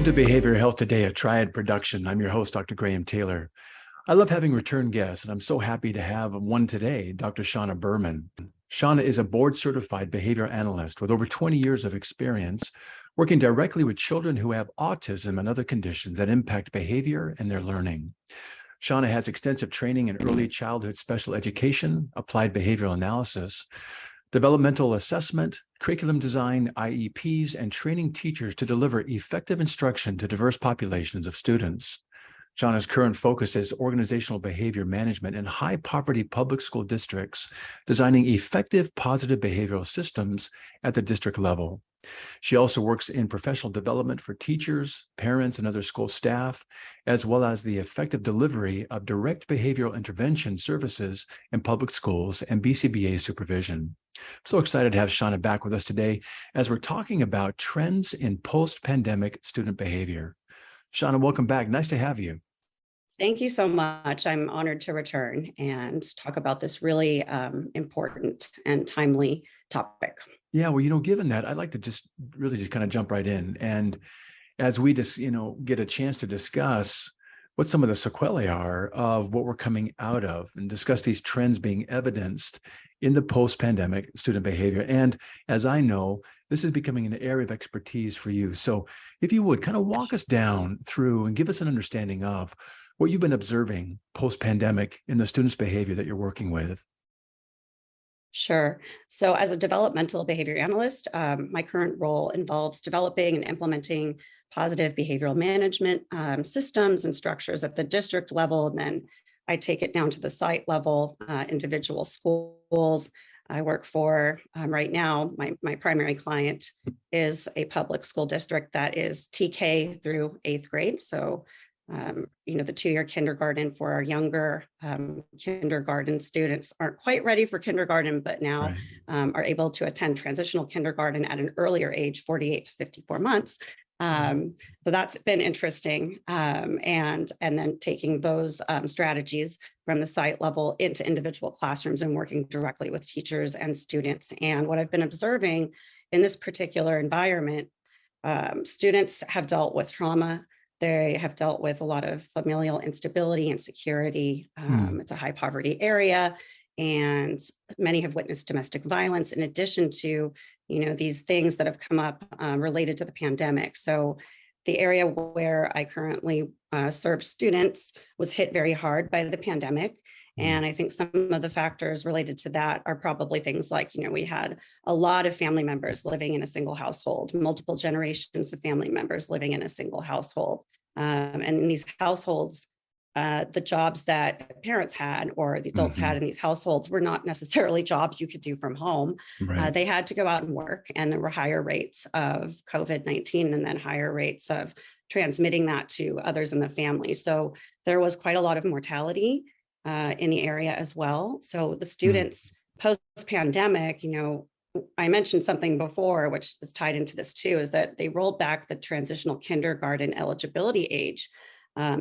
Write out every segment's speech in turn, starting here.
Welcome to Behavior Health Today, a Triad production. I'm your host, Dr. Graham Taylor. I love having return guests, and I'm so happy to have one today, Dr. Shaana Berman. Shaana is a board-certified behavior analyst with over 20 years of experience working directly with children who have autism and other conditions that impact behavior and their learning. Shaana has extensive training in early childhood special education, applied behavioral analysis, developmental assessment, curriculum design, IEPs, and training teachers to deliver effective instruction to diverse populations of students. Shaana's current focus is organizational behavior management in high-poverty public school districts, designing effective positive behavioral systems at the district level. She also works in professional development for teachers, parents, and other school staff, as well as the effective delivery of direct behavioral intervention services in public schools and BCBA supervision. I'm so excited to have Shaana back with us today as we're talking about trends in post-pandemic student behavior. Shaana, welcome back. Nice to have you. Thank you so much. I'm honored to return and talk about this really important and timely topic. Yeah, well, given that, I'd like to just kind of jump right in. And as we just, get a chance to discuss what some of the sequelae are of what we're coming out of and discuss these trends being evidenced in the post-pandemic student behavior. And as I know, this is becoming an area of expertise for you. So if you would kind of walk us down through and give us an understanding of what you've been observing post-pandemic in the students' behavior that you're working with. Sure. So as a developmental behavior analyst, my current role involves developing and implementing positive behavioral management systems and structures at the district level. And then I take it down to the site level, individual schools. I work for, right now, my primary client is a public school district that is TK through 8th grade. So the 2-year kindergarten for our younger kindergarten students aren't quite ready for kindergarten, but now are able to attend transitional kindergarten at an earlier age, 48 to 54 months. So that's been interesting. And then taking those strategies from the site level into individual classrooms and working directly with teachers and students. And what I've been observing in this particular environment, students have dealt with trauma. They have dealt with a lot of familial instability and insecurity. It's a high poverty area, and many have witnessed domestic violence in addition to, these things that have come up related to the pandemic. So the area where I currently serve students was hit very hard by the pandemic. And I think some of the factors related to that are probably things like, we had a lot of family members living in a single household, multiple generations of family members living in a single household. And in these households, the jobs that parents had or the adults had in these households were not necessarily jobs you could do from home. They had to go out and work, and there were higher rates of COVID-19 and then higher rates of transmitting that to others in the family. So there was quite a lot of mortality in the area as well. So the students post-pandemic, I mentioned something before, which is tied into this too, is that they rolled back the transitional kindergarten eligibility age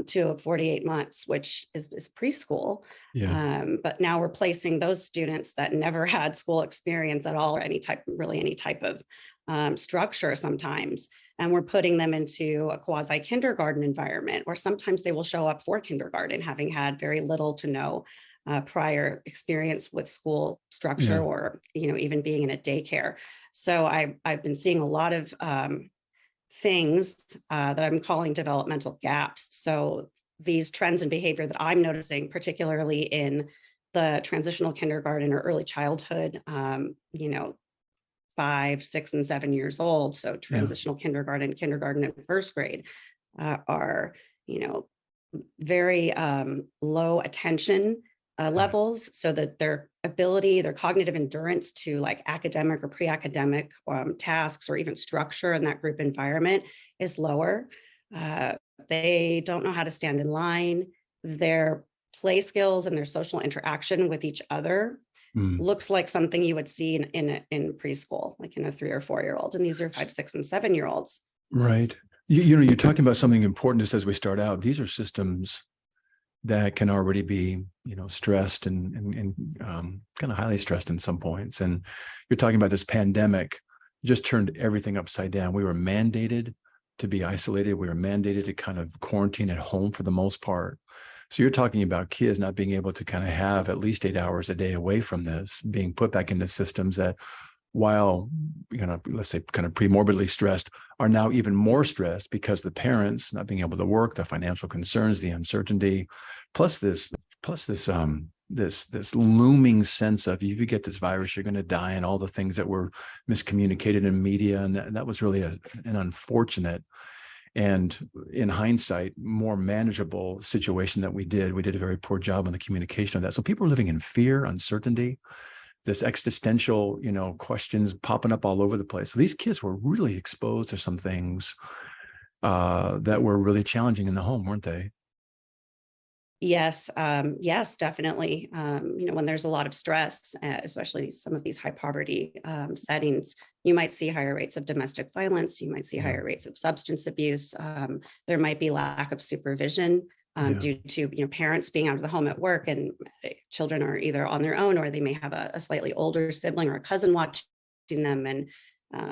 to 48 months, which is preschool. But now we're placing those students that never had school experience at all, or any type of structure sometimes. And we're putting them into a quasi kindergarten environment, or sometimes they will show up for kindergarten, having had very little to no prior experience with school structure or, even being in a daycare. So I've been seeing a lot of things that I'm calling developmental gaps. So these trends in behavior that I'm noticing, particularly in the transitional kindergarten or early childhood, 5, 6, and 7 years old. So transitional kindergarten and first grade are, very low attention levels, so that their ability, their cognitive endurance to like academic or pre-academic tasks or even structure in that group environment is lower. They don't know how to stand in line. Their play skills and their social interaction with each other looks like something you would see in preschool, like in a 3 or 4-year-old. And these are 5, 6, and 7-year-olds. Right. You're talking about something important just as we start out. These are systems that can already be, stressed and kind of highly stressed in some points. And you're talking about this pandemic just turned everything upside down. We were mandated to be isolated. We were mandated to kind of quarantine at home for the most part. So you're talking about kids not being able to kind of have at least 8 hours a day away from this, being put back into systems that, while, let's say kind of pre-morbidly stressed, are now even more stressed because the parents not being able to work, the financial concerns, the uncertainty, plus this looming sense of, if you get this virus, you're going to die, and all the things that were miscommunicated in media. And that was really an unfortunate, and in hindsight, more manageable situation that we did. We did a very poor job on the communication of that. So people are living in fear, uncertainty, this existential, questions popping up all over the place. So these kids were really exposed to some things that were really challenging in the home, weren't they? Yes, yes, definitely. When there's a lot of stress, especially some of these high poverty settings, you might see higher rates of domestic violence. You might see higher rates of substance abuse. There might be lack of supervision due to parents being out of the home at work, and children are either on their own, or they may have a slightly older sibling or a cousin watching them, and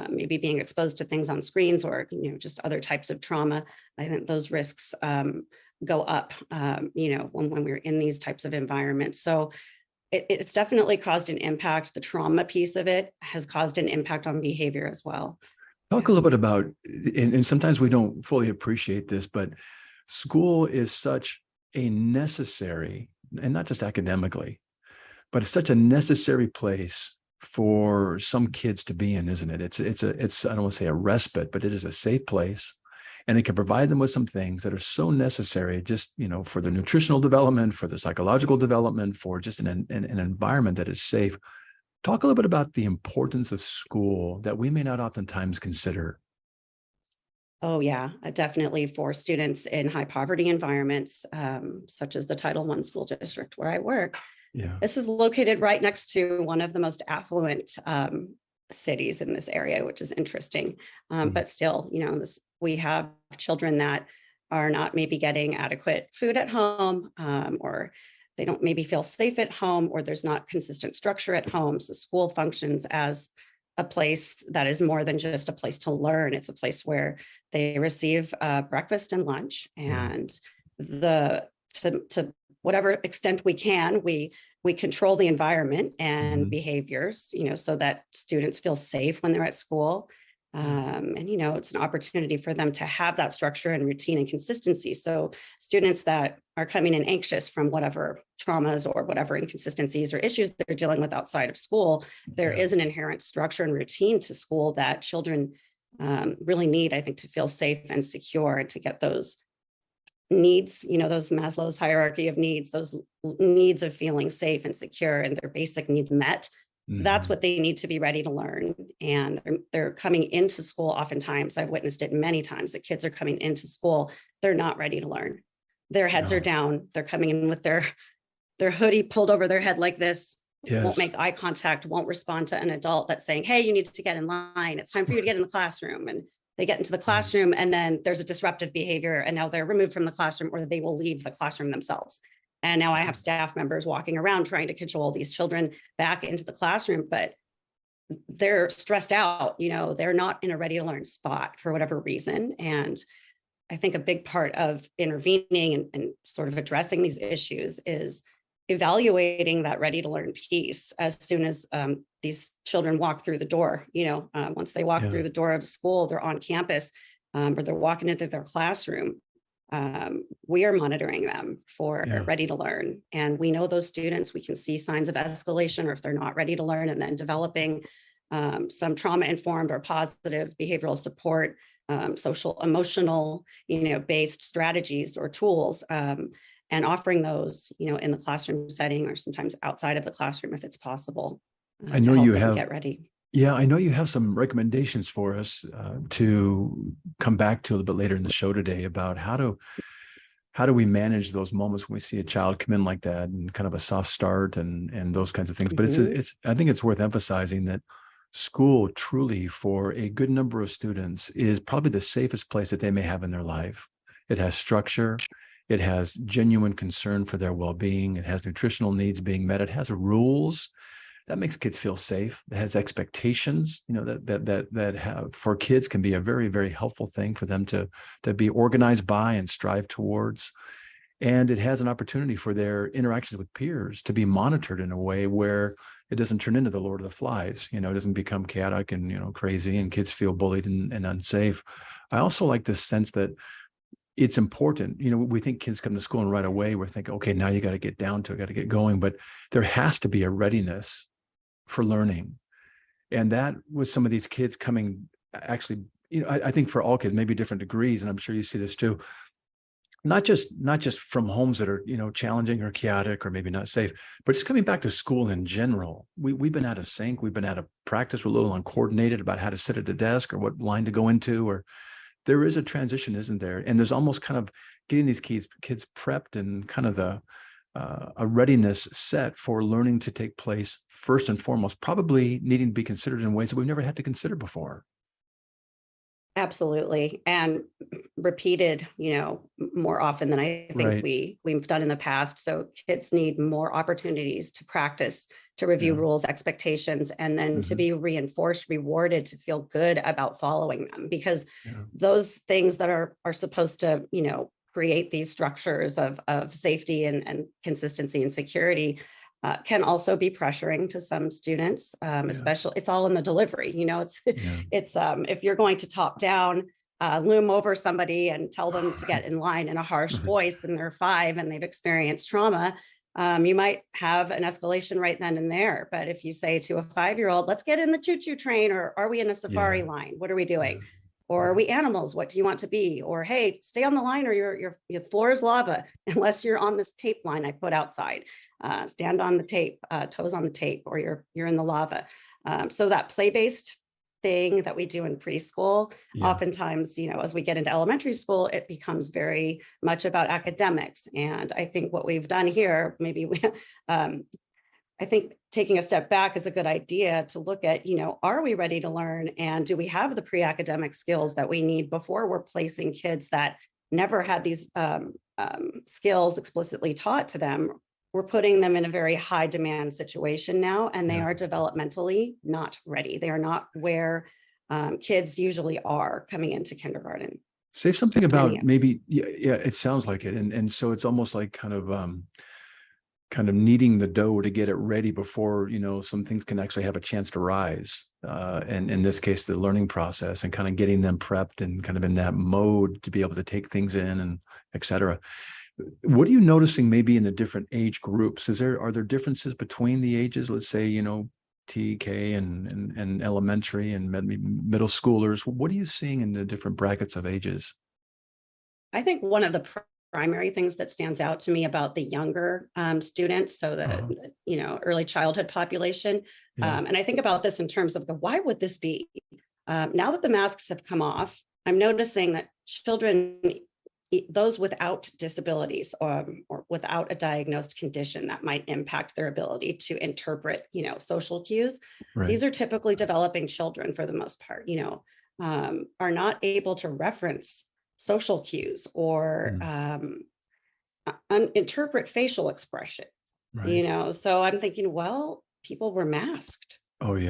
maybe being exposed to things on screens, or just other types of trauma. I think those risks go up, when we're in these types of environments. So it's definitely caused an impact. The trauma piece of it has caused an impact on behavior as well. Talk a little bit about, and sometimes we don't fully appreciate this, but school is such a necessary, and not just academically, but it's such a necessary place for some kids to be in, isn't it? It's I don't want to say a respite, but it is a safe place. And it can provide them with some things that are so necessary, just, for their nutritional development, for their psychological development, for just an environment that is safe. Talk a little bit about the importance of school that we may not oftentimes consider. Oh, yeah, definitely for students in high poverty environments, such as the Title I school district where I work. Yeah. This is located right next to one of the most affluent cities in this area, which is interesting. But still, we have children that are not maybe getting adequate food at home, or they don't maybe feel safe at home, or there's not consistent structure at home. So school functions as a place that is more than just a place to learn. It's a place where they receive breakfast and lunch, and to whatever extent we can, we control the environment and behaviors, so that students feel safe when they're at school. And, it's an opportunity for them to have that structure and routine and consistency. So students that are coming in anxious from whatever traumas or whatever inconsistencies or issues they're dealing with outside of school, there is an inherent structure and routine to school that children really need, I think, to feel safe and secure, and to get those needs, those Maslow's hierarchy of needs, those needs of feeling safe and secure and their basic needs met. That's what they need to be ready to learn. And they're coming into school. Oftentimes, I've witnessed it many times, that kids are coming into school, they're not ready to learn. Their heads are down. They're coming in with their hoodie pulled over their head like this, won't make eye contact, won't respond to an adult that's saying, hey, you need to get in line. It's time for you to get in the classroom. And they get into the classroom, and then there's a disruptive behavior, and now they're removed from the classroom, or they will leave the classroom themselves. And now I have staff members walking around trying to control these children back into the classroom, but they're stressed out. They're not in a ready to learn spot for whatever reason. And I think a big part of intervening and sort of addressing these issues is evaluating that ready to learn piece as soon as these children walk through the door. Once they walk through the door of school, they're on campus, or they're walking into their classroom. We are monitoring them for ready to learn. And we know those students, we can see signs of escalation, or if they're not ready to learn, and then developing some trauma-informed or positive behavioral support, social, emotional, based strategies or tools, and offering those, in the classroom setting, or sometimes outside of the classroom if it's possible. I know you have get ready. Yeah, I know you have some recommendations for us to come back to a little bit later in the show today about how do we manage those moments when we see a child come in like that, and kind of a soft start and those kinds of things. But I think it's worth emphasizing that school truly, for a good number of students, is probably the safest place that they may have in their life. It has structure. It has genuine concern for their well-being. It has nutritional needs being met. It has rules that makes kids feel safe. It has expectations, that have for kids can be a very, very helpful thing for them to be organized by and strive towards. And it has an opportunity for their interactions with peers to be monitored in a way where it doesn't turn into the Lord of the Flies. It doesn't become chaotic and, crazy, and kids feel bullied and unsafe. I also like this sense that it's important. We think kids come to school and right away we're thinking, okay, now you got to get down to it, got to get going. But there has to be a readiness for learning. And that was some of these kids coming actually, I think for all kids, maybe different degrees. And I'm sure you see this too. Not just from homes that are, challenging or chaotic or maybe not safe, but just coming back to school in general. We've been out of sync. We've been out of practice. We're a little uncoordinated about how to sit at a desk or what line to go into, or there is a transition, isn't there? And there's almost kind of getting these kids prepped and kind of a readiness set for learning to take place first and foremost, probably needing to be considered in ways that we've never had to consider before. Absolutely. And repeated, more often than I think Right. we've done in the past. So kids need more opportunities to practice, to review Yeah. rules, expectations, and then to be reinforced, rewarded, to feel good about following them. Because Yeah. those things that are supposed to, create these structures of safety and consistency and security can also be pressuring to some students, Yeah. especially it's all in the delivery. Yeah. It's if you're going to top down, loom over somebody and tell them to get in line in a harsh voice and they're 5 and they've experienced trauma, you might have an escalation right then and there. But if you say to a 5-year-old, let's get in the choo-choo train, or are we in a safari line? What are we doing? Or are we animals? What do you want to be? Or, hey, stay on the line or your floor is lava, unless you're on this tape line I put outside. Stand on the tape, toes on the tape, or you're in the lava. So that play-based thing that we do in preschool, oftentimes, as we get into elementary school, it becomes very much about academics. And I think what we've done here, I think taking a step back is a good idea to look at, are we ready to learn? And do we have the pre-academic skills that we need before we're placing kids that never had these skills explicitly taught to them? We're putting them in a very high demand situation now, and they are developmentally not ready. They are not where kids usually are coming into kindergarten. Say something about maybe, it sounds like it. And so it's almost like kind of kneading the dough to get it ready before, some things can actually have a chance to rise. And in this case, the learning process, and kind of getting them prepped and kind of in that mode to be able to take things in and et cetera. What are you noticing maybe in the different age groups? Are there differences between the ages? Let's say, TK and elementary and middle schoolers. What are you seeing in the different brackets of ages? I think one of the primary things that stands out to me about the younger students, so the early childhood population, and I think about this in terms of why would this be? Now that the masks have come off, I'm noticing that children, those without disabilities or without a diagnosed condition that might impact their ability to interpret, social cues, these are typically developing children for the most part, are not able to reference social cues or interpret facial expressions, so I'm thinking, well, people were masked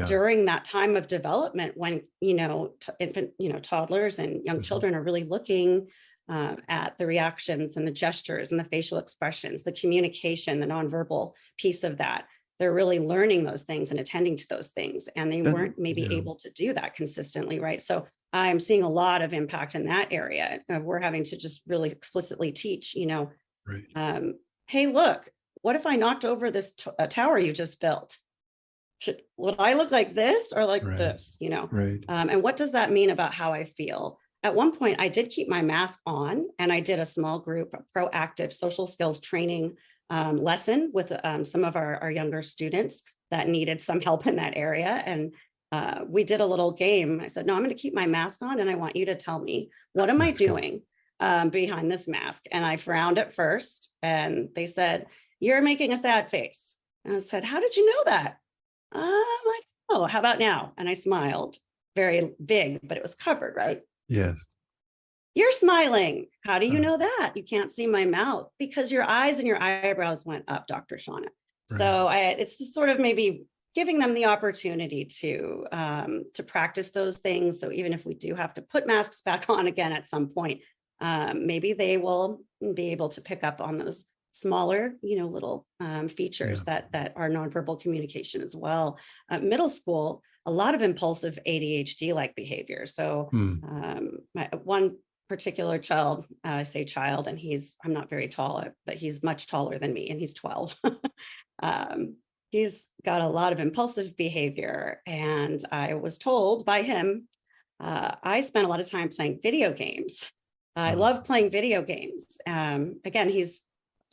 during that time of development when, infant, toddlers and young children are really looking at the reactions and the gestures and the facial expressions, the communication, the nonverbal piece of that. They're really learning those things and attending to those things. And they weren't maybe able to do that consistently, right? So I'm seeing a lot of impact in that area. We're having to just really explicitly teach, hey, look, what if I knocked over this tower you just built? Would I look like this or like this, and what does that mean about how I feel? At one point, I did keep my mask on, and I did a small group proactive social skills training lesson with some of our younger students that needed some help in that area. And we did a little game. I said, no, I'm going to keep my mask on, and I want you to tell me, what am I doing behind this mask? And I frowned at first, and they said, you're making a sad face. And I said, how did you know that? I don't know. How about now? And I smiled, very big, but it was covered, right? Yes. You're smiling. How do you know that? You can't see my mouth. Because your eyes and your eyebrows went up, Dr. Shaana. So it's just sort of maybe giving them the opportunity to practice those things. So even if we do have to put masks back on again at some point, maybe they will be able to pick up on those smaller, little features that are nonverbal communication as well. Middle school, a lot of impulsive ADHD-like behavior. So one particular child, I say child, and I'm not very tall, but he's much taller than me, and he's 12. He's got a lot of impulsive behavior, and I was told by him, I spent a lot of time playing video games. I love playing video games. Again, he's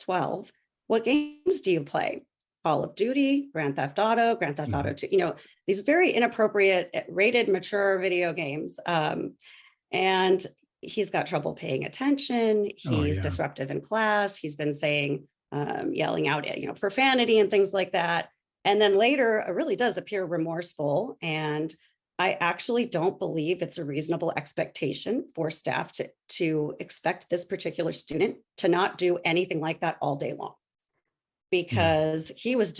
12. What games do you play? Call of Duty, Grand Theft Auto 2, these very inappropriate, rated, mature video games. And he's got trouble paying attention. He's disruptive in class. He's been saying, yelling out at, profanity and things like that. And then later it really does appear remorseful. And I actually don't believe it's a reasonable expectation for staff to expect this particular student to not do anything like that all day long, because he was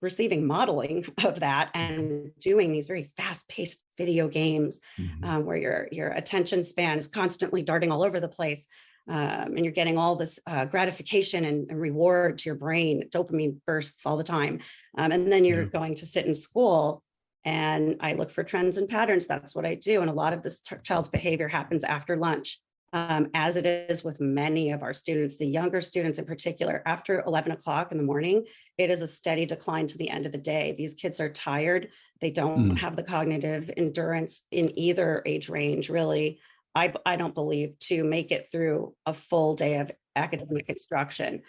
receiving modeling of that and doing these very fast-paced video games where your attention span is constantly darting all over the place. And you're getting all this gratification and reward to your brain, dopamine bursts all the time. And then you're going to sit in school, and I look for trends and patterns. That's what I do. And a lot of this child's behavior happens after lunch, as it is with many of our students, the younger students in particular. After 11 o'clock in the morning, it is a steady decline to the end of the day. These kids are tired. They don't have the cognitive endurance in either age range, really. I don't believe, to make it through a full day of academic instruction.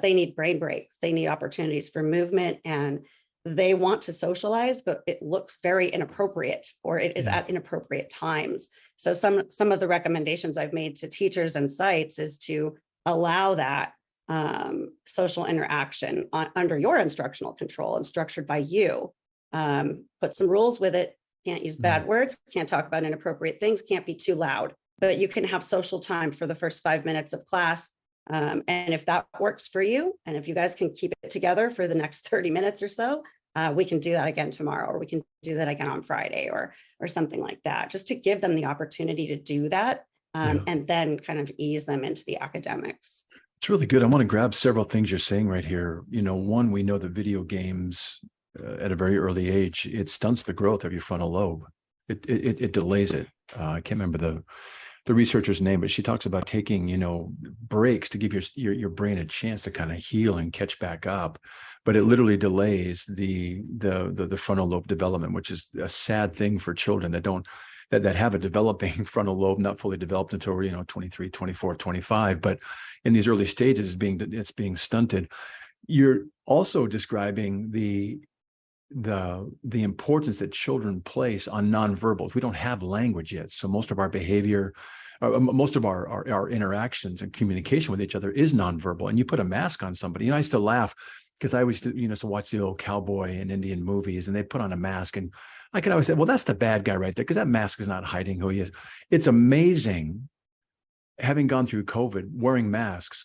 They need brain breaks. They need opportunities for movement, and they want to socialize, but it looks very inappropriate, or it is at inappropriate times. So some of the recommendations I've made to teachers and sites is to allow that social interaction under your instructional control and structured by you. Put some rules with it. Can't use bad words, can't talk about inappropriate things, can't be too loud, but you can have social time for the first 5 minutes of class. And if that works for you, and if you guys can keep it together for the next 30 minutes or so, we can do that again tomorrow, or we can do that again on Friday, or something like that, just to give them the opportunity to do that, and then kind of ease them into the academics. It's really good. I want to grab several things you're saying right here. One, we know that video games at a very early age, it stunts the growth of your frontal lobe. It delays it. I can't remember the researcher's name, but she talks about taking, breaks to give your brain a chance to kind of heal and catch back up. But it literally delays the frontal lobe development, which is a sad thing for children that have a developing frontal lobe, not fully developed until 23, 24, 25. But in these early stages, it's being stunted. You're also describing the importance that children place on nonverbals. We don't have language yet, so most of our behavior, most of our interactions and communication with each other is nonverbal. And you put a mask on somebody. I used to laugh because I used to watch the old cowboy and Indian movies, and they put on a mask, and I could always say, well, that's the bad guy right there, because that mask is not hiding who he is. It's amazing, having gone through COVID, wearing masks,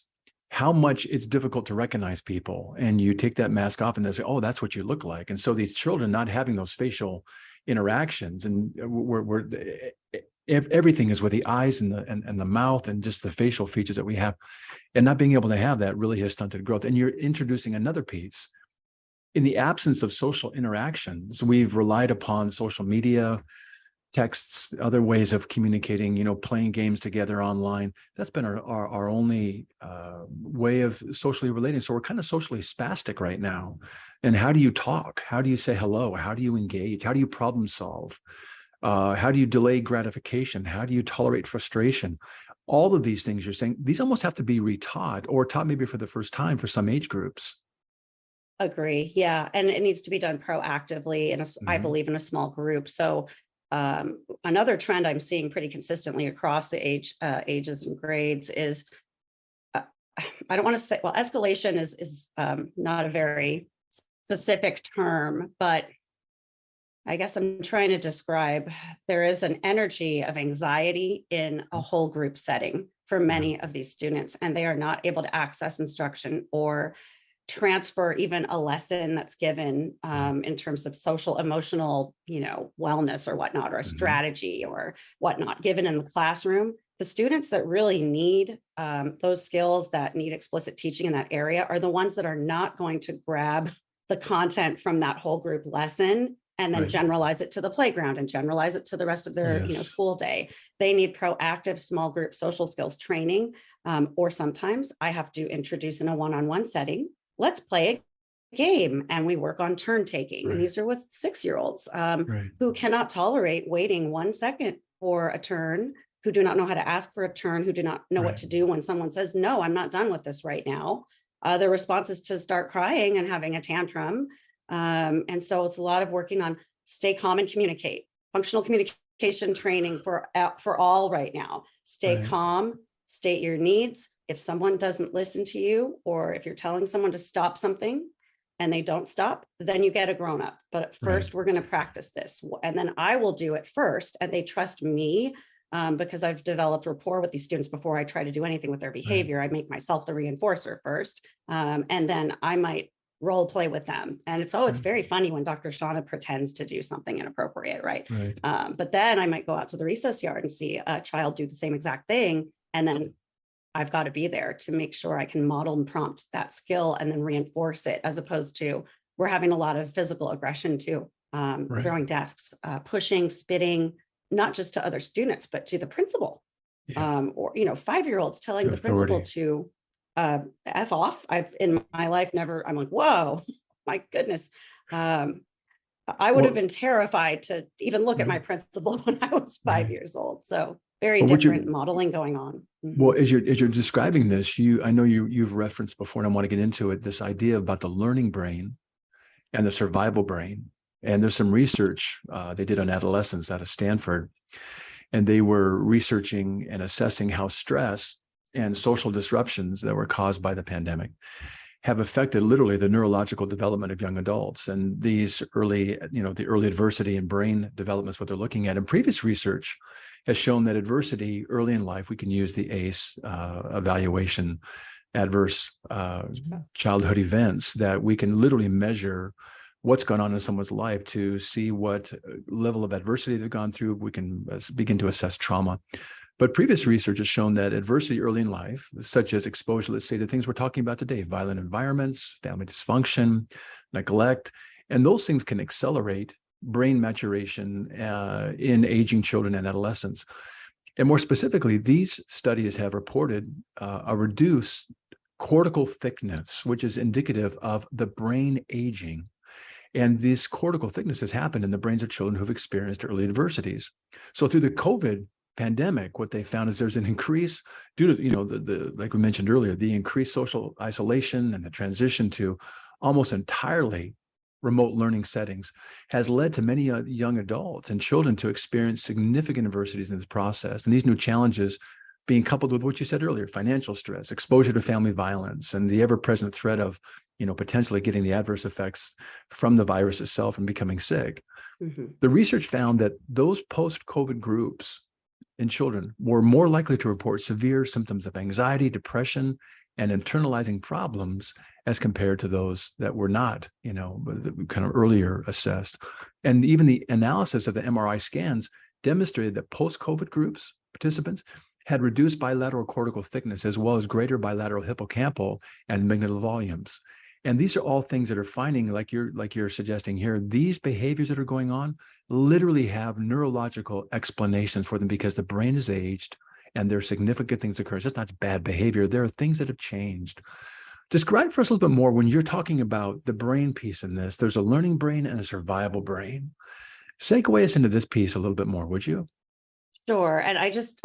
how much it's difficult to recognize people. And you take that mask off and they say, oh, that's what you look like. And so these children not having those facial interactions, and everything is with the eyes and the mouth and just the facial features that we have, and not being able to have that really has stunted growth. And you're introducing another piece. In the absence of social interactions, we've relied upon social media, texts, other ways of communicating, playing games together online. That's been our only way of socially relating. So we're kind of socially spastic right now. And how do you talk? How do you say hello? How do you engage? How do you problem solve? How do you delay gratification? How do you tolerate frustration? All of these things you're saying, these almost have to be retaught, or taught maybe for the first time for some age groups. Agree. Yeah. And it needs to be done proactively, I believe, in a small group. So another trend I'm seeing pretty consistently across the ages and grades is, I don't want to say, well, escalation is not a very specific term, but I guess I'm trying to describe, there is an energy of anxiety in a whole group setting for many of these students, and they are not able to access instruction or transfer even a lesson that's given in terms of social, emotional, wellness or whatnot, or a strategy or whatnot given in the classroom. The students that really need those skills, that need explicit teaching in that area, are the ones that are not going to grab the content from that whole group lesson and then generalize it to the playground and generalize it to the rest of their school day. They need proactive small group social skills training, or sometimes I have to introduce in a one-on-one setting. Let's play a game, and we work on turn taking. And these are with 6-year-olds who cannot tolerate waiting 1 second for a turn, who do not know how to ask for a turn, who do not know what to do when someone says, no, I'm not done with this right now. Their response is to start crying and having a tantrum. And so it's a lot of working on stay calm and communicate. Functional communication training for all right now. Stay calm, state your needs. If someone doesn't listen to you, or if you're telling someone to stop something and they don't stop, then you get a grown up. But first, we're going to practice this. And then I will do it first. And they trust me because I've developed rapport with these students before I try to do anything with their behavior. I make myself the reinforcer first. And then I might role play with them. And it's very funny when Dr. Shaana pretends to do something inappropriate, right? But then I might go out to the recess yard and see a child do the same exact thing. And then I've got to be there to make sure I can model and prompt that skill and then reinforce it, as opposed to we're having a lot of physical aggression too, throwing desks, pushing, spitting, not just to other students, but to the principal, or 5-year-olds telling the principal to F off. I've in my life never, I'm like, whoa, my goodness. I would have been terrified to even look at my principal when I was 5 years old. So very different modeling going on. Well, as you're describing this, I know you've referenced before, and I want to get into it, this idea about the learning brain and the survival brain. And there's some research they did on adolescents out of Stanford, and they were researching and assessing how stress and social disruptions that were caused by the pandemic have affected literally the neurological development of young adults. And these early, the early adversity in brain development is what they're looking at. And previous research has shown that adversity early in life, we can use the ACE evaluation, adverse childhood events, that we can literally measure what's going on in someone's life to see what level of adversity they've gone through. We can begin to assess trauma. But previous research has shown that adversity early in life, such as exposure, let's say, to things we're talking about today, violent environments, family dysfunction, neglect, and those things can accelerate brain maturation in aging children and adolescents. And more specifically, these studies have reported a reduced cortical thickness, which is indicative of the brain aging. And this cortical thickness has happened in the brains of children who've experienced early adversities. So through the COVID pandemic, what they found is there's an increase due to, the like we mentioned earlier, the increased social isolation and the transition to almost entirely remote learning settings has led to many young adults and children to experience significant adversities in this process. And these new challenges being coupled with what you said earlier, financial stress, exposure to family violence, and the ever-present threat of, potentially getting the adverse effects from the virus itself and becoming sick. The research found that those post-COVID groups in children were more likely to report severe symptoms of anxiety, depression, and internalizing problems as compared to those that were not, kind of earlier assessed. And even the analysis of the MRI scans demonstrated that post-COVID groups, participants, had reduced bilateral cortical thickness as well as greater bilateral hippocampal and amygdala volumes. And these are all things that are finding, like you're suggesting here, these behaviors that are going on literally have neurological explanations for them because the brain is aged and there are significant things occurring. It's just not bad behavior. There are things that have changed. Describe for us a little bit more when you're talking about the brain piece in this. There's a learning brain and a survival brain. Segue us into this piece a little bit more, would you? Sure. And I just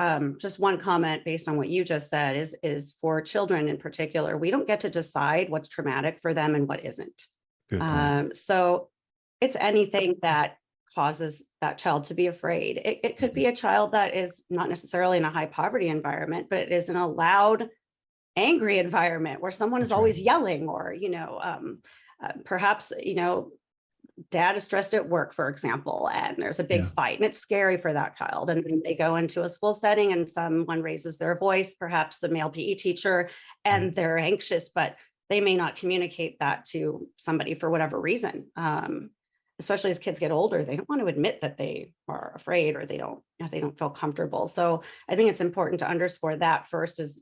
one comment based on what you just said is for children in particular, we don't get to decide what's traumatic for them and what isn't. Good point. So it's anything that causes that child to be afraid. It could be a child that is not necessarily in a high poverty environment, but it is in a loud, angry environment where someone is always yelling, or, perhaps, dad is stressed at work, for example, and there's a big fight, and it's scary for that child. And then they go into a school setting and someone raises their voice, perhaps the male PE teacher, and they're anxious, but they may not communicate that to somebody for whatever reason. Especially as kids get older, they don't want to admit that they are afraid or they don't feel comfortable. So I think it's important to underscore that first is,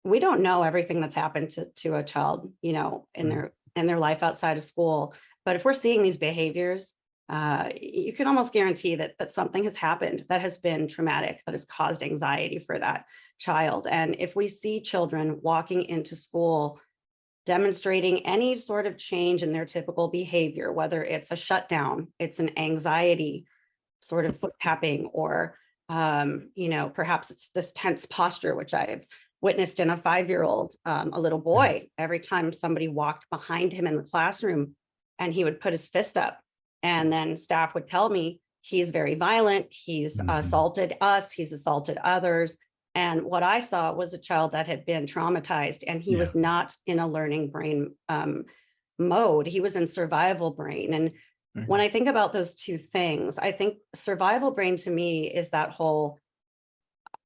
we don't know everything that's happened to a child, in their life outside of school. But if we're seeing these behaviors, you can almost guarantee that something has happened that has been traumatic, that has caused anxiety for that child. And if we see children walking into school demonstrating any sort of change in their typical behavior, whether it's a shutdown, it's an anxiety sort of foot tapping, or perhaps it's this tense posture, which I've witnessed in a 5-year-old, a little boy. Every time somebody walked behind him in the classroom, and he would put his fist up, and then staff would tell me he's very violent, he's assaulted us, he's assaulted others. And what I saw was a child that had been traumatized, and he was not in a learning brain mode. He was in survival brain. And when I think about those two things, I think survival brain to me is that whole,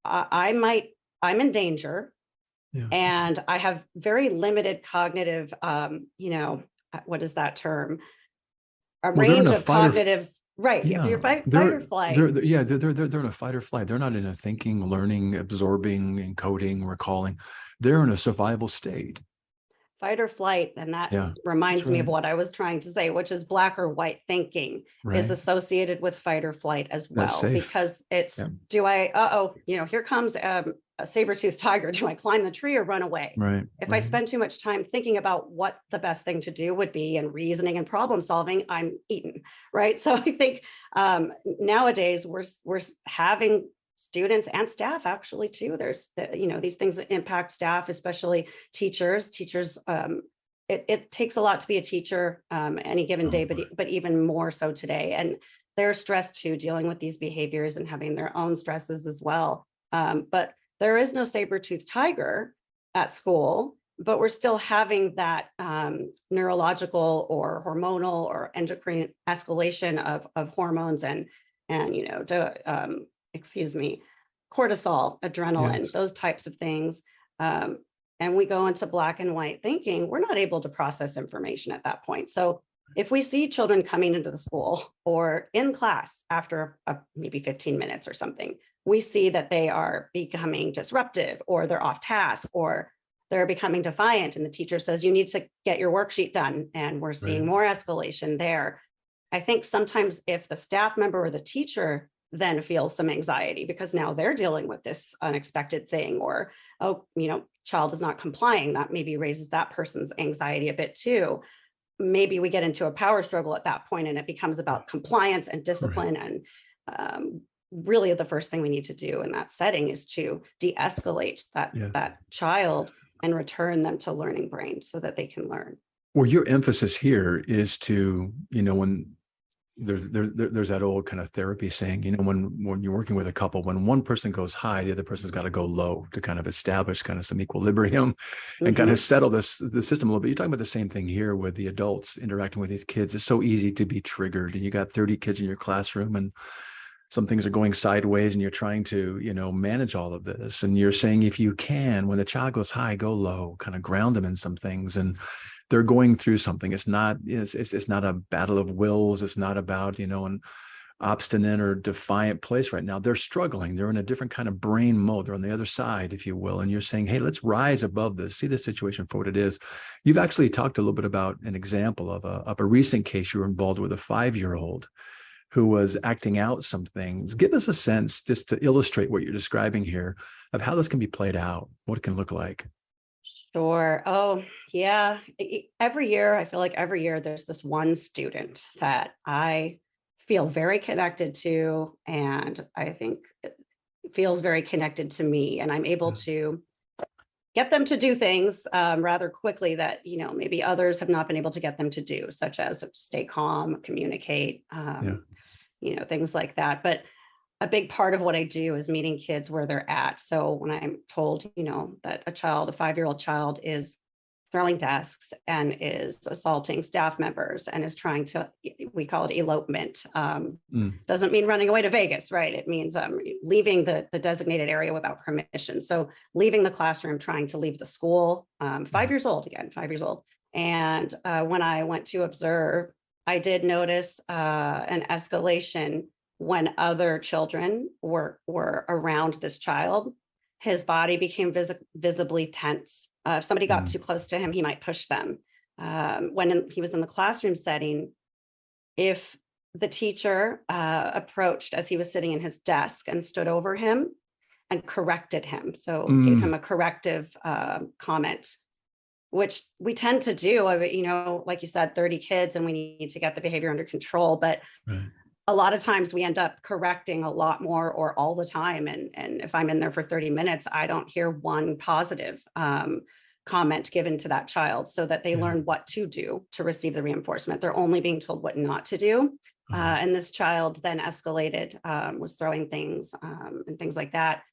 I'm in danger, and I have very limited cognitive, what is that term? A range of cognitive. Right. Yeah, if you're fight or flight. They're in a fight or flight. They're not in a thinking, learning, absorbing, encoding, recalling. They're in a survival state. Fight or flight. And that reminds me of what I was trying to say, which is black or white thinking is associated with fight or flight as well. Because it's, here comes a saber-toothed tiger. Do I climb the tree or run away? If I spend too much time thinking about what the best thing to do would be and reasoning and problem solving, I'm eaten, right? So I think nowadays we're having students and staff actually too. There's these things that impact staff, especially teachers. It takes a lot to be a teacher any given day, but even more so today. And they're stressed too, dealing with these behaviors and having their own stresses as well. But there is no saber-toothed tiger at school, but we're still having that neurological or hormonal or endocrine escalation of hormones and cortisol, adrenaline, those types of things. And we go into black and white thinking, we're not able to process information at that point. So if we see children coming into the school or in class after maybe 15 minutes or something, we see that they are becoming disruptive, or they're off task, or they're becoming defiant. And the teacher says, you need to get your worksheet done. And we're seeing more escalation there. I think sometimes if the staff member or the teacher then feels some anxiety because now they're dealing with this unexpected thing, or, child is not complying, that maybe raises that person's anxiety a bit too. Maybe we get into a power struggle at that point and it becomes about compliance and discipline. And really the first thing we need to do in that setting is to de-escalate that child and return them to learning brain so that they can learn. Well, your emphasis here is to, when there's that old kind of therapy saying, when you're working with a couple, when one person goes high, the other person's got to go low to kind of establish kind of some equilibrium and kind of settle the system a little bit. You're talking about the same thing here with the adults interacting with these kids. It's so easy to be triggered, and you got 30 kids in your classroom and some things are going sideways, and you're trying to, manage all of this. And you're saying, if you can, when the child goes high, go low, kind of ground them in some things. And they're going through something. It's not a battle of wills. It's not about, an obstinate or defiant place right now. They're struggling. They're in a different kind of brain mode. They're on the other side, if you will. And you're saying, hey, let's rise above this, see the situation for what it is. You've actually talked a little bit about an example of a recent case you were involved with, a 5-year-old who was acting out some things. Give us a sense, just to illustrate what you're describing here, of how this can be played out, what it can look like. Sure. Oh, yeah. Every year, I feel like every year there's this one student that I feel very connected to, and I think it feels very connected to me. And I'm able to get them to do things rather quickly that, maybe others have not been able to get them to do, such as to stay calm, communicate, things like that. But a big part of what I do is meeting kids where they're at. So when I'm told, that a 5-year-old child is throwing desks and is assaulting staff members and is trying to, we call it elopement. Doesn't mean running away to Vegas, right? It means leaving the designated area without permission. So leaving the classroom, trying to leave the school, 5 years old again, 5 years old. And when I went to observe, I did notice an escalation when other children were around this child. His body became visibly tense. If somebody got too close to him, he might push them. When he was in the classroom setting, if the teacher approached as he was sitting in his desk and stood over him and corrected him, so gave him a corrective comment, which we tend to do, like you said, 30 kids and we need to get the behavior under control. But a lot of times we end up correcting a lot more or all the time. And if I'm in there for 30 minutes, I don't hear one positive comment given to that child so that they learn what to do to receive the reinforcement. They're only being told what not to do. And this child then escalated, was throwing things and things like that.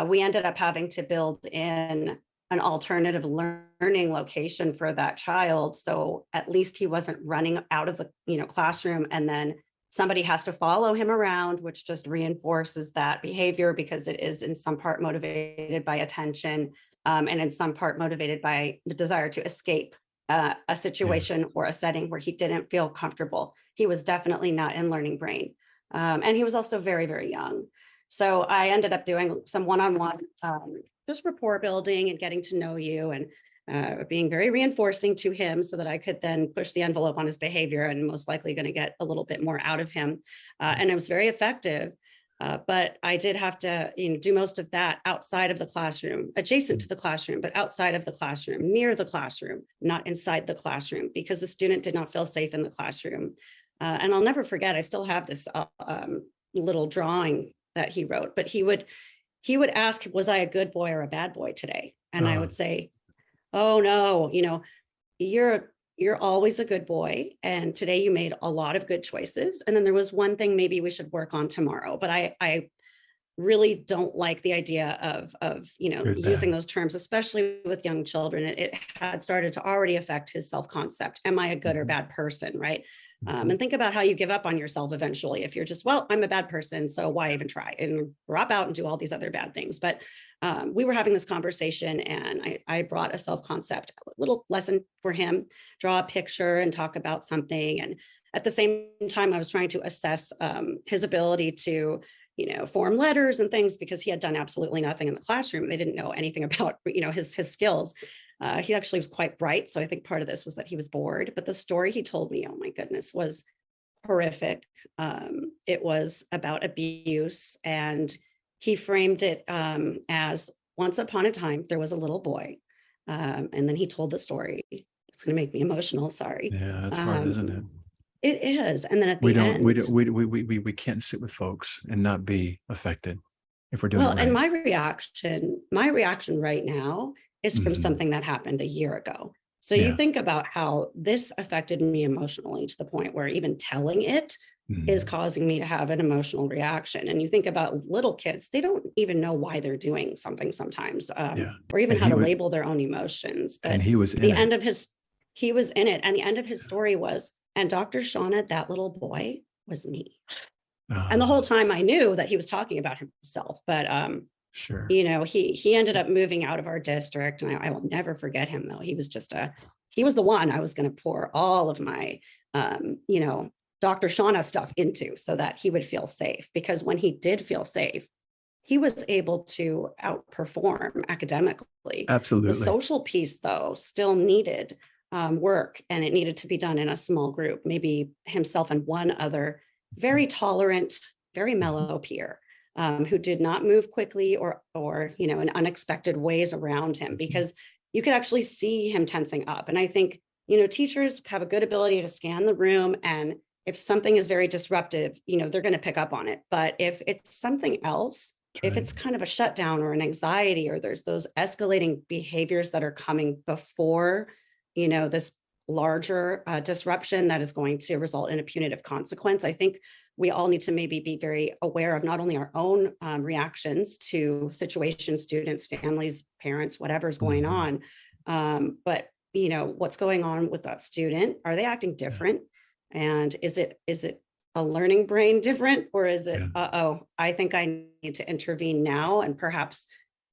We ended up having to build in an alternative learning location for that child. So at least he wasn't running out of the classroom and then somebody has to follow him around, which just reinforces that behavior because it is in some part motivated by attention and in some part motivated by the desire to escape a situation or a setting where he didn't feel comfortable. He was definitely not in learning brain. And he was also very, very young. So I ended up doing some one-on-one just rapport building and getting to know you and being very reinforcing to him so that I could then push the envelope on his behavior and most likely going to get a little bit more out of him. And it was very effective. But I did have to do most of that outside of the classroom, adjacent to the classroom, but outside of the classroom, near the classroom, not inside the classroom, because the student did not feel safe in the classroom. And I'll never forget, I still have this little drawing that he wrote, but he would ask, was I a good boy or a bad boy today? And I would say, oh no, you're always a good boy. And today you made a lot of good choices. And then there was one thing maybe we should work on tomorrow. But I really don't like the idea of using those terms, especially with young children. It had started to already affect his self-concept. Am I a good or bad person, right? And think about how you give up on yourself eventually if you're just, well, I'm a bad person, so why even try and drop out and do all these other bad things. But we were having this conversation and I brought a self-concept, a little lesson for him, draw a picture and talk about something. And at the same time, I was trying to assess his ability to form letters and things because he had done absolutely nothing in the classroom. They didn't know anything about, his skills. He actually was quite bright. So I think part of this was that he was bored, but the story he told me, oh my goodness, was horrific. It was about abuse and he framed it as once upon a time, there was a little boy. And then he told the story. It's going to make me emotional. Sorry. Yeah, that's hard, isn't it? It is. And then at the end, we can't sit with folks and not be affected if we're doing it right. And my reaction right now is from something that happened a year ago. So you think about how this affected me emotionally to the point where even telling it is causing me to have an emotional reaction. And you think about little kids, they don't even know why they're doing something sometimes, or even how to label their own emotions. But and he was in the end of he was in it. And the end of his story was, and Dr. Shaana, that little boy was me. And the whole time I knew that he was talking about himself, but sure. He ended up moving out of our district, and I will never forget him though. He was he was the one I was going to pour all of my, Dr. Shaana stuff into so that he would feel safe, because when he did feel safe, he was able to outperform academically. Absolutely. The social piece though still needed work, and it needed to be done in a small group, maybe himself and one other very tolerant, very mellow peer. Who did not move quickly or in unexpected ways around him, because you could actually see him tensing up. And I think, teachers have a good ability to scan the room. And if something is very disruptive, they're going to pick up on it. But if it's something else, if it's kind of a shutdown or an anxiety, or there's those escalating behaviors that are coming before, this larger disruption that is going to result in a punitive consequence, I think we all need to maybe be very aware of not only our own reactions to situations, students, families, parents, whatever's going on, but what's going on with that student? Are they acting different? And is it a learning brain different, or is it, I think I need to intervene now and perhaps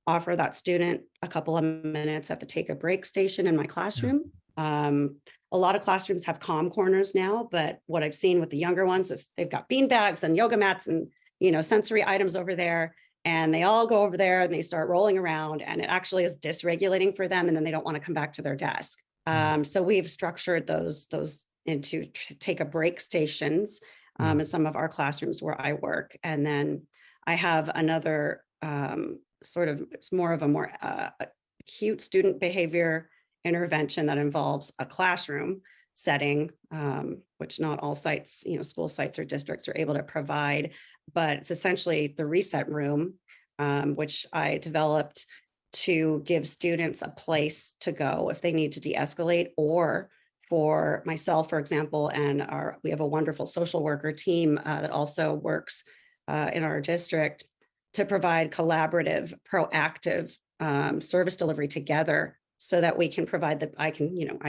offer that student a couple of minutes at the take a break station in my classroom. A lot of classrooms have calm corners now, but what I've seen with the younger ones is they've got bean bags and yoga mats and, sensory items over there. And they all go over there and they start rolling around, and it actually is dysregulating for them. And then they don't want to come back to their desk. So we've structured those into take a break stations in some of our classrooms where I work. And then I have another it's more of a more acute student behavior intervention that involves a classroom setting, which not all sites, school sites or districts are able to provide, but it's essentially the reset room, which I developed to give students a place to go if they need to de-escalate, or for myself, for example, and we have a wonderful social worker team that also works in our district to provide collaborative, proactive service delivery together, so that we can provide I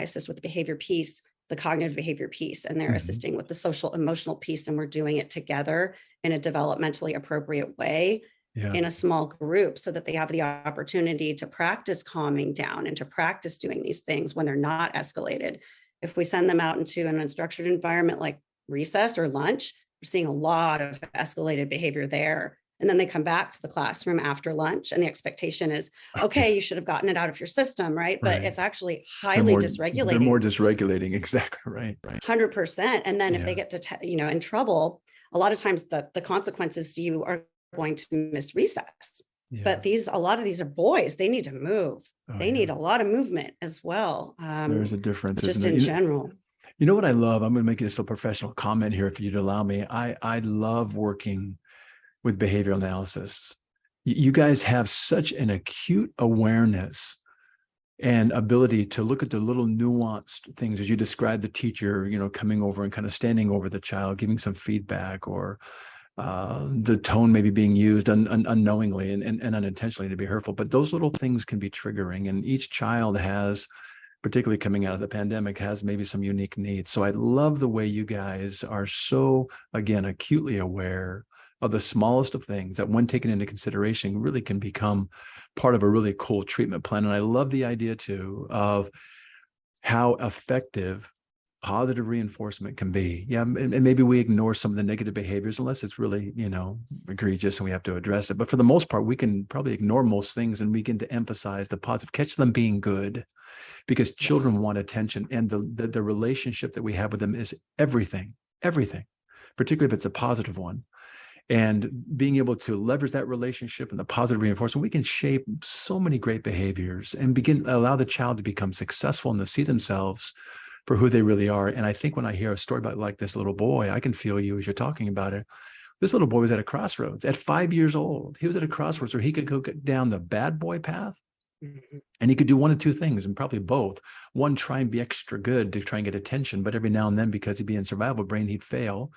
assist with the behavior piece, the cognitive behavior piece, and they're assisting with the social emotional piece. And we're doing it together in a developmentally appropriate way in a small group, so that they have the opportunity to practice calming down and to practice doing these things when they're not escalated. If we send them out into an unstructured environment like recess or lunch, we're seeing a lot of escalated behavior there. And then they come back to the classroom after lunch, and the expectation is, okay, you should have gotten it out of your system, right? But it's actually highly dysregulating. They're more dysregulating, exactly right. 100%. And then if they get to, in trouble, a lot of times the consequences, you are going to miss recess. But a lot of these are boys. They need to move. They need a lot of movement as well. There's a difference, just isn't in general. You know what I love? I'm going to make this a professional comment here, if you'd allow me. I love working with behavioral analysis. You guys have such an acute awareness and ability to look at the little nuanced things, as you described, the teacher, coming over and kind of standing over the child, giving some feedback, or the tone maybe being used unknowingly and unintentionally to be hurtful. But those little things can be triggering, and each child has, particularly coming out of the pandemic, has maybe some unique needs. So I love the way you guys are so, again, acutely aware of the smallest of things that, when taken into consideration, really can become part of a really cool treatment plan. And I love the idea too of how effective positive reinforcement can be. And maybe we ignore some of the negative behaviors unless it's really, egregious and we have to address it. But for the most part, we can probably ignore most things and begin to emphasize the positive, catch them being good, because children want attention, and the relationship that we have with them is everything, particularly if it's a positive one. And being able to leverage that relationship and the positive reinforcement, we can shape so many great behaviors and allow the child to become successful and to see themselves for who they really are. And I think when I hear a story about like this little boy, I can feel you as you're talking about it. This little boy was at a crossroads at 5 years old. He was at a crossroads where he could go down the bad boy path, and he could do one of two things, and probably both. One, try and be extra good to try and get attention, but every now and then, because he'd be in survival brain, he'd fail.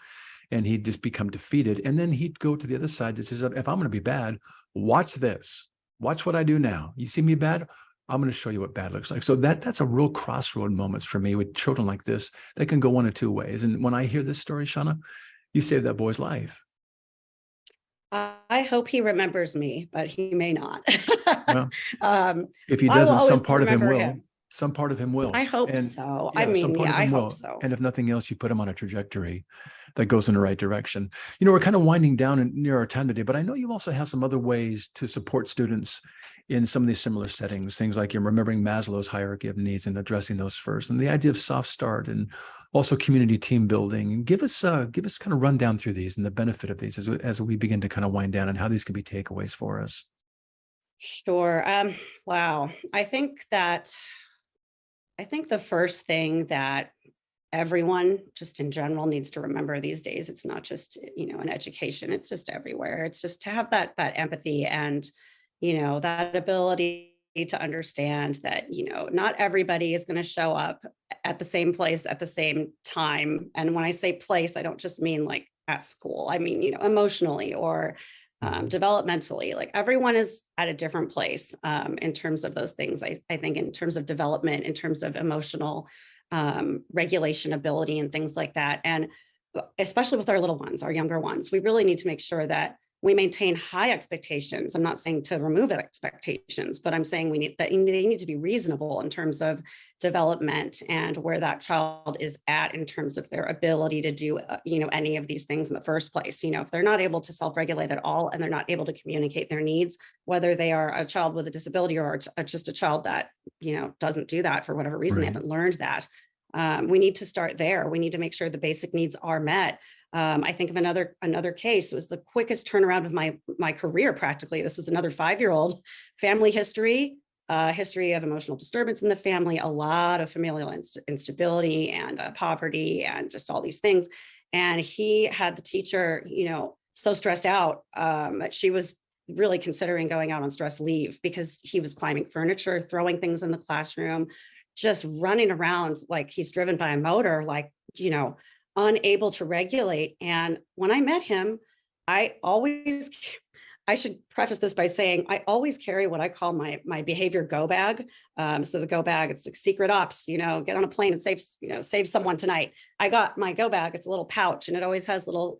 And he'd just become defeated. And then he'd go to the other side that says, if I'm going to be bad, watch this. Watch what I do now. You see me bad? I'm going to show you what bad looks like. So that's a real crossroad moments for me with children like this. That can go one of two ways. And when I hear this story, Shaana, you saved that boy's life. I hope he remembers me, but he may not. Well, if he doesn't, some part of him will. Some part of him will. I hope so. Yeah, I hope so. And if nothing else, you put him on a trajectory that goes in the right direction. We're kind of winding down near our time today, but I know you also have some other ways to support students in some of these similar settings, things like you're remembering Maslow's hierarchy of needs and addressing those first, and the idea of soft start, and also community team building. Give us kind of run down through these and the benefit of these as we begin to kind of wind down, and how these can be takeaways for us. Sure. Wow. I think the first thing that everyone just in general needs to remember these days, it's not just, in education, it's just everywhere. It's just to have that empathy and, that ability to understand that, not everybody is going to show up at the same place at the same time. And when I say place, I don't just mean like at school. I mean, emotionally or Developmentally, like everyone is at a different place in terms of those things. I think in terms of development, in terms of emotional regulation ability and things like that. And especially with our little ones, our younger ones, we really need to make sure that we maintain high expectations. I'm not saying to remove expectations, but I'm saying they need to be reasonable in terms of development and where that child is at in terms of their ability to do, any of these things in the first place. If they're not able to self-regulate at all and they're not able to communicate their needs, whether they are a child with a disability or just a child that, doesn't do that for whatever reason, they haven't learned that. We need to start there. We need to make sure the basic needs are met. I think of another case. It was the quickest turnaround of my career. Practically, this was another 5-year-old, family history of emotional disturbance in the family, a lot of familial instability and poverty and just all these things. And he had the teacher, so stressed out that she was really considering going out on stress leave because he was climbing furniture, throwing things in the classroom, just running around like he's driven by a motor, like, unable to regulate. And when I met him, I should preface this by saying I always carry what I call my behavior go bag. So the go bag, it's like secret ops, get on a plane and save someone tonight. I got my go bag. It's a little pouch and it always has little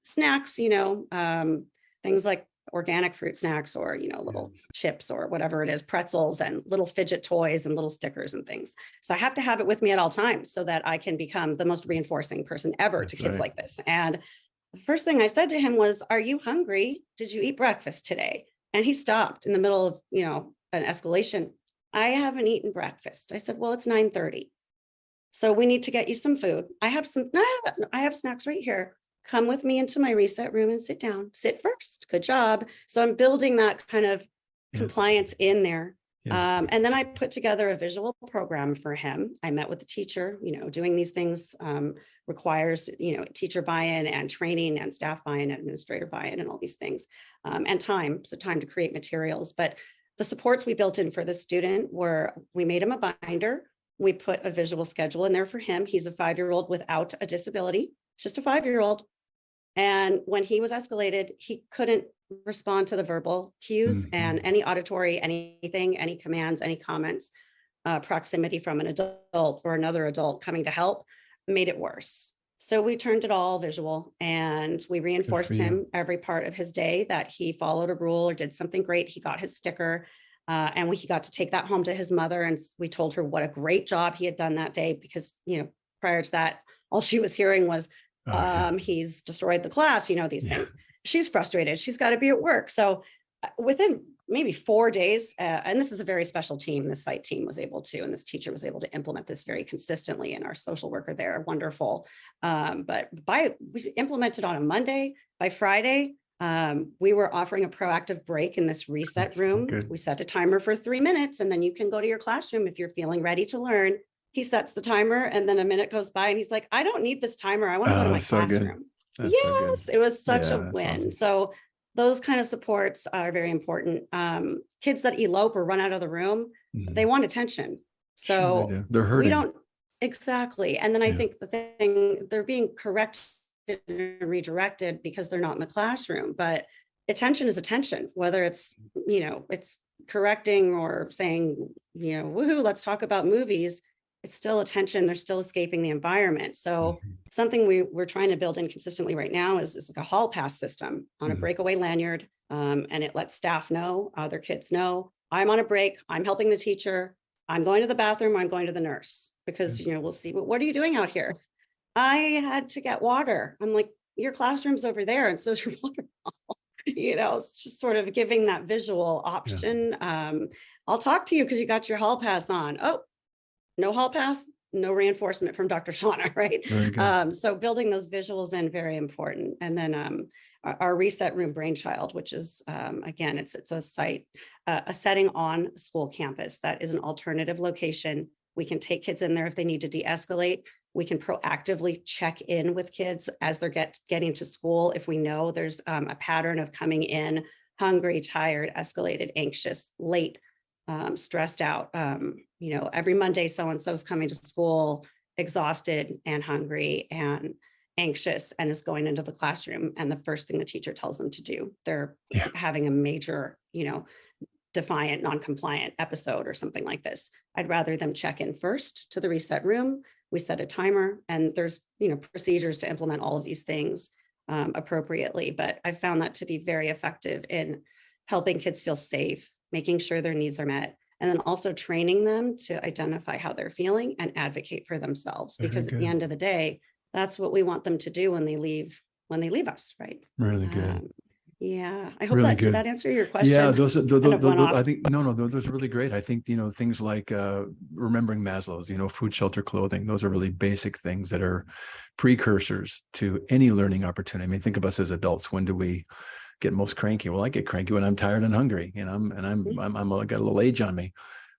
snacks, things like organic fruit snacks or, little chips or whatever it is, pretzels and little fidget toys and little stickers and things. So I have to have it with me at all times so that I can become the most reinforcing person ever to kids like this. And the first thing I said to him was, "Are you hungry? Did you eat breakfast today?" And he stopped in the middle of, an escalation. "I haven't eaten breakfast." I said, "Well, it's 9:30. So we need to get you some food. I have snacks right here. Come with me into my reset room and sit down. Sit first. Good job." So I'm building that kind of compliance in there. And then I put together a visual program for him. I met with the teacher, doing these things requires, teacher buy-in and training and staff buy-in, administrator buy-in and all these things, and time. So time to create materials. But the supports we built in for the student were, we made him a binder. We put a visual schedule in there for him. He's a 5-year-old without a disability, just a 5-year-old. And when he was escalated, he couldn't respond to the verbal cues and any auditory, anything, any commands, any comments, proximity from an adult or another adult coming to help made it worse. So we turned it all visual and we reinforced him every part of his day that he followed a rule or did something great. He got his sticker and he got to take that home to his mother. And we told her what a great job he had done that day because, prior to that, all she was hearing was, he's destroyed the class, these things. She's frustrated. She's got to be at work. So within maybe 4 days, and this is a very special team, the site team was able to, and this teacher was able to implement this very consistently. And our social worker there, wonderful. But we implemented on a Monday. By Friday, we were offering a proactive break in this reset room. We set a timer for 3 minutes, and then you can go to your classroom if you're feeling ready to learn. He sets the timer and then a minute goes by and he's like, "I don't need this timer. I want to go to my classroom." Yes, it was such a win. Awesome. So those kind of supports are very important. Kids that elope or run out of the room, they want attention. So sure they're hurting. We don't exactly. And then I think the thing, they're being corrected and redirected because they're not in the classroom, but attention is attention, whether it's, it's correcting or saying, woohoo, let's talk about movies. It's still attention. They're still escaping the environment. So something we're trying to build in consistently right now is like a hall pass system on a breakaway lanyard. And it lets staff know, other kids know, I'm on a break. I'm helping the teacher. I'm going to the bathroom. I'm going to the nurse because, we'll see, but what are you doing out here? I had to get water. I'm like, your classroom's over there. And so is your water bottle. It's just sort of giving that visual option. I'll talk to you because you got your hall pass on. Oh, no hall pass, no reinforcement from Dr. Shaana, right? So building those visuals in, very important. And then our reset room brainchild, which is, again, it's a site, a setting on school campus that is an alternative location. We can take kids in there if they need to de-escalate. We can proactively check in with kids as they're getting to school. If we know there's a pattern of coming in hungry, tired, escalated, anxious, late, stressed out, every Monday, so-and-so's coming to school, exhausted and hungry. And anxious and is going into the classroom, and the first thing the teacher tells them to do, they're Yeah. having a major, defiant, non-compliant episode or something like this. I'd rather them check in first to the reset room. We set a timer, and there's, procedures to implement all of these things appropriately. But I found that to be very effective in helping kids feel safe, making sure their needs are met, and then also training them to identify how they're feeling and advocate for themselves. Very Because at the good. end of the day, that's what we want them to do when they leave us, right? Really good. Um, yeah, I hope Really did good. that answer your Yeah, question? those are Kind of went I off. think no, those are really great. I think, things like remembering Maslow's, food, shelter, clothing, those are really basic things that are precursors to any learning opportunity. I mean, think of us as adults. When do we get most cranky? Well, I get cranky when I'm tired and hungry, I got a little age on me.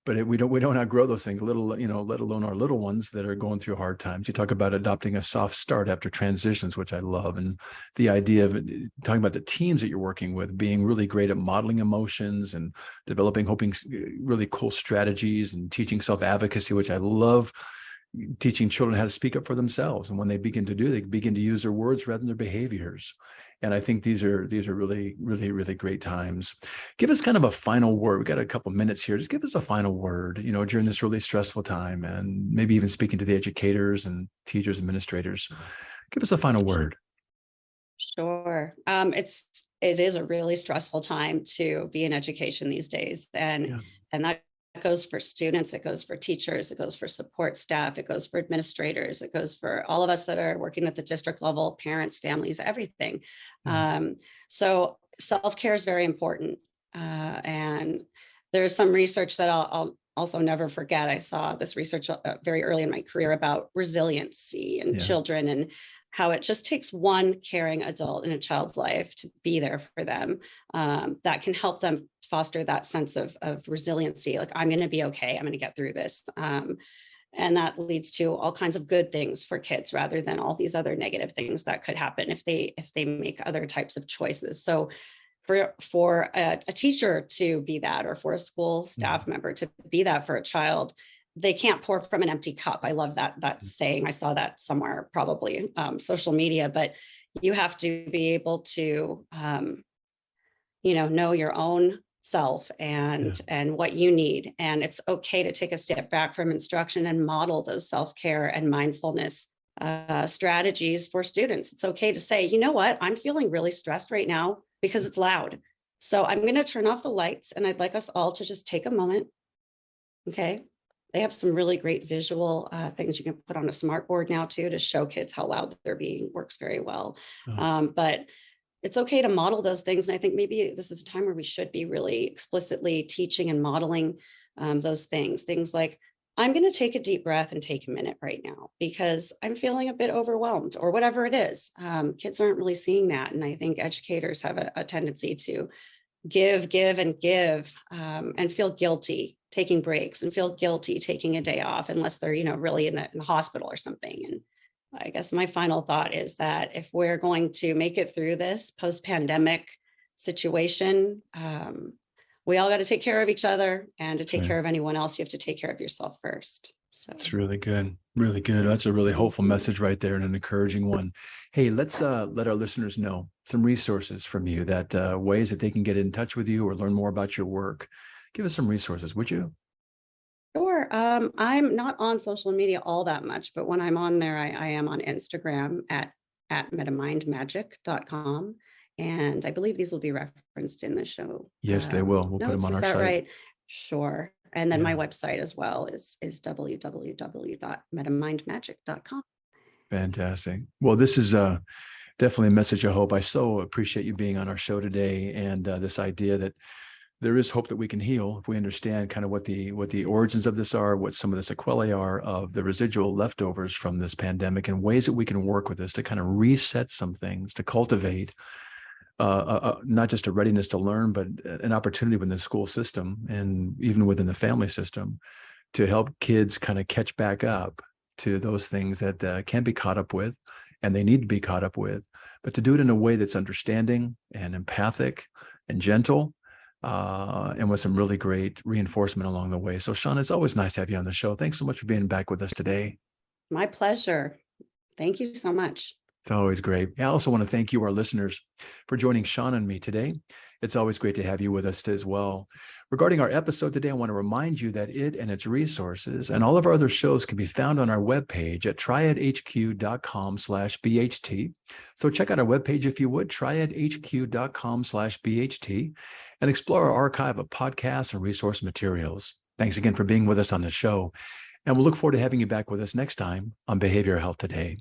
But we don't outgrow those things, let alone our little ones that are going through hard times. You talk about adopting a soft start after transitions, which I love. And the idea of talking about the teams that you're working with being really great at modeling emotions and developing, hoping really cool strategies and teaching self-advocacy, which I love, teaching children how to speak up for themselves. And when they begin to do, they begin to use their words rather than their behaviors. And I think these are really, really, really great times. Give us kind of a final word. We got a couple minutes here. Just give us a final word, during this really stressful time, and maybe even speaking to the educators and teachers, administrators. Give us a final word. Sure. It is a really stressful time to be in education these days. Yeah. And that goes for students, it goes for teachers, it goes for support staff, it goes for administrators, it goes for all of us that are working at the district level, parents, families, everything. Yeah. So self-care is very important. And there's some research that I'll also never forget. I saw this research very early in my career about resiliency in Yeah. children, and how it just takes one caring adult in a child's life to be there for them, that can help them foster that sense of resiliency. Like, I'm going to be okay. I'm going to get through this. And that leads to all kinds of good things for kids rather than all these other negative things that could happen if they make other types of choices. So for a teacher to be that, or for a school staff member to be that for a child, they can't pour from an empty cup. I love that saying. I saw that somewhere, probably social media, but you have to be able to, know your own self Yeah. and what you need. And it's okay to take a step back from instruction and model those self-care and mindfulness strategies for students. It's okay to say, you know what, I'm feeling really stressed right now because it's loud. So I'm going to turn off the lights, and I'd like us all to just take a moment. Okay. They have some really great visual things you can put on a smart board now too, to show kids how loud they're being. Works very well. Oh, But it's okay to model those things. And I think maybe this is a time where we should be really explicitly teaching and modeling those things like, I'm going to take a deep breath and take a minute right now because I'm feeling a bit overwhelmed, or whatever it is. Kids aren't really seeing that. And I think educators have a tendency to give, and feel guilty taking breaks, and feel guilty taking a day off unless they're, really in the hospital or something. And I guess my final thought is that if we're going to make it through this post-pandemic situation, we all got to take care of each other, and to take okay. care of anyone else, you have to take care of yourself first. So That's really good. Really good. That's a really hopeful message right there, and an encouraging one. Hey, let's let our listeners know some resources from you, that ways that they can get in touch with you or learn more about your work. Give us some resources, would you? Sure. I'm not on social media all that much, but when I'm on there, I am on Instagram at metamindmagic.com. And I believe these will be referenced in the show Yes, they will. We'll put them notes. on Is our that site. right? Sure. And then my Yeah. website as well is www.metamindmagic.com. Fantastic. Well, this is definitely a message of hope. I so appreciate you being on our show today, and this idea that there is hope that we can heal if we understand kind of what the origins of this are, what some of the sequelae are of the residual leftovers from this pandemic, and ways that we can work with this to kind of reset some things, to cultivate not just a readiness to learn, but an opportunity within the school system and even within the family system to help kids kind of catch back up to those things that can be caught up with, and they need to be caught up with, but to do it in a way that's understanding and empathic and gentle, and with some really great reinforcement along the way. So, Shaana, it's always nice to have you on the show. Thanks so much for being back with us today. My pleasure. Thank you so much. It's always great. I also want to thank you, our listeners, for joining Shaana and me today. It's always great to have you with us as well. Regarding our episode today, I want to remind you that it and its resources and all of our other shows can be found on our webpage at triadhq.com/BHT. So check out our webpage if you would, triadhq.com/BHT, and explore our archive of podcasts and resource materials. Thanks again for being with us on the show. And we'll look forward to having you back with us next time on Behavioral Health Today.